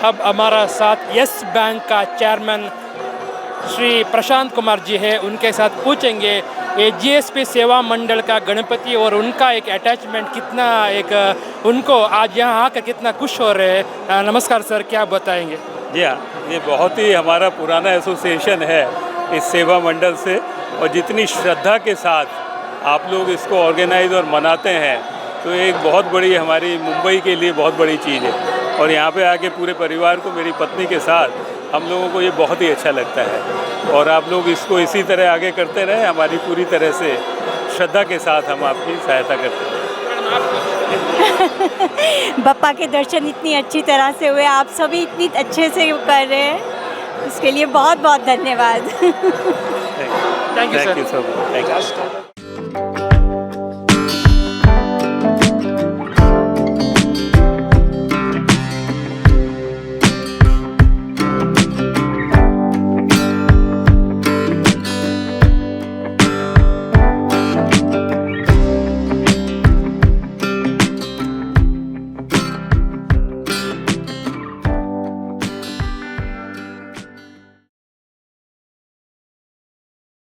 अब हमारा साथ यस बैंक का चेयरमैन श्री प्रशांत कुमार जी है, उनके साथ पूछेंगे ये जीएसपी सेवा मंडल का गणपति और उनका एक अटैचमेंट कितना उनको आज यहाँ आकर कितना खुश हो रहे हैं। नमस्कार सर, क्या बताएंगे? जी हाँ, ये बहुत ही हमारा पुराना एसोसिएशन है इस सेवा मंडल से, और जितनी श्रद्धा के साथ आप लोग इसको ऑर्गेनाइज और मनाते हैं तो एक बहुत बड़ी हमारी मुंबई के लिए बहुत बड़ी चीज़ है। और यहाँ पे आके पूरे परिवार को, मेरी पत्नी के साथ हम लोगों को ये बहुत ही अच्छा लगता है। और आप लोग इसको इसी तरह आगे करते रहें, हमारी पूरी तरह से श्रद्धा के साथ हम आपकी सहायता करते हैं। बप्पा के दर्शन इतनी अच्छी तरह से हुए, आप सभी इतनी अच्छे से कर रहे हैं, इसके लिए बहुत बहुत धन्यवाद। Thank you sir. Thank you so much.